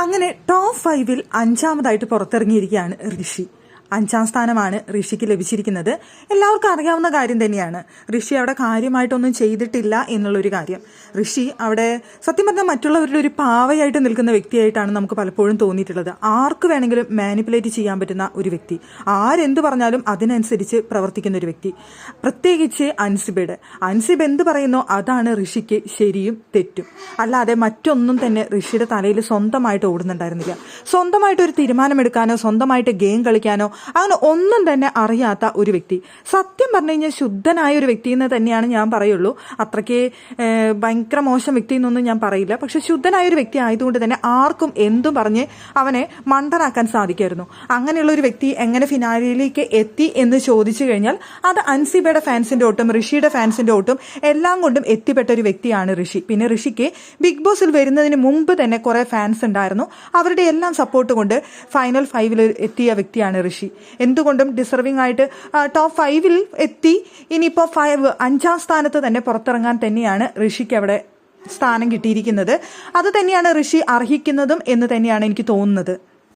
അങ്ങനെ ടോപ്പ് 5-ൽ 5-മതായിട്ട് പുറത്തിറങ്ങിയിരിക്കുകയാണ് ഋഷി. 5-ാം സ്ഥാനമാണ് ഋഷിക്ക് ലഭിച്ചിരിക്കുന്നത്. എല്ലാവർക്കും അറിയാവുന്ന കാര്യം തന്നെയാണ്. ഋഷി അവിടെ കാര്യമായിട്ടൊന്നും ചെയ്തിട്ടില്ല എന്നുള്ളൊരു കാര്യം. ഋഷി അവിടെ സത്യം പറഞ്ഞാൽ മറ്റുള്ളവരുടെ ഒരു പാവയായിട്ട് നിൽക്കുന്ന വ്യക്തിയായിട്ടാണ് നമുക്ക് പലപ്പോഴും തോന്നിയിട്ടുള്ളത്. ആർക്ക് വേണമെങ്കിലും മാനിപ്പുലേറ്റ് ചെയ്യാൻ പറ്റുന്ന ഒരു വ്യക്തി, ആരെന്ത് പറഞ്ഞാലും അതിനനുസരിച്ച് പ്രവർത്തിക്കുന്ന ഒരു വ്യക്തി. പ്രത്യേകിച്ച് അൻസിബ് എന്ത് പറയുന്നോ അതാണ് ഋഷിക്ക് ശരിയും തെറ്റും. അല്ലാതെ മറ്റൊന്നും തന്നെ ഋഷിയുടെ തലയിൽ സ്വന്തമായിട്ട് ഓടുന്നുണ്ടായിരുന്നില്ല. സ്വന്തമായിട്ട് ഒരു തീരുമാനമെടുക്കാനോ സ്വന്തമായിട്ട് ഗെയിം കളിക്കാനോ അങ്ങനെ ഒന്നും തന്നെ അറിയാത്ത ഒരു വ്യക്തി. സത്യം പറഞ്ഞു കഴിഞ്ഞാൽ ശുദ്ധനായ ഒരു വ്യക്തി എന്ന് തന്നെയാണ് ഞാൻ പറയുള്ളൂ. അത്രയ്ക്ക് ഭയങ്കര മോശം വ്യക്തി എന്നൊന്നും ഞാൻ പറയില്ല. പക്ഷെ ശുദ്ധനായ ഒരു വ്യക്തി ആയതുകൊണ്ട് തന്നെ ആർക്കും എന്തും പറഞ്ഞ് അവനെ മണ്ടനാക്കാൻ സാധിക്കായിരുന്നു. അങ്ങനെയുള്ള ഒരു വ്യക്തി എങ്ങനെ ഫിനാലിലേക്ക് എത്തി എന്ന് ചോദിച്ചു കഴിഞ്ഞാൽ അത് അൻസിബയുടെ ഫാൻസിന്റെ ഓട്ടും ഋഷിയുടെ ഫാൻസിന്റെ ഓട്ടും എല്ലാം കൊണ്ടും എത്തിപ്പെട്ട ഒരു വ്യക്തിയാണ് ഋഷി. പിന്നെ ഋഷിക്ക് ബിഗ് ബോസിൽ വരുന്നതിന് മുമ്പ് തന്നെ കുറെ ഫാൻസ് ഉണ്ടായിരുന്നു. അവരുടെ എല്ലാം സപ്പോർട്ട് കൊണ്ട് ഫൈനൽ 5-ൽ എത്തിയ വ്യക്തിയാണ് ഋഷി. എന്തുകൊണ്ടും ഡിസർവിംഗ് ആയിട്ട് ടോപ്പ് 5-ൽ എത്തി. ഇനിയിപ്പോൾ 5-ാം സ്ഥാനത്ത് തന്നെ പുറത്തിറങ്ങാൻ തന്നെയാണ് ഋഷിക്ക് അവിടെ സ്ഥാനം കിട്ടിയിരിക്കുന്നത്. അത് തന്നെയാണ് ഋഷി അർഹിക്കുന്നതും എന്ന് തന്നെയാണ് എനിക്ക് തോന്നുന്നത്.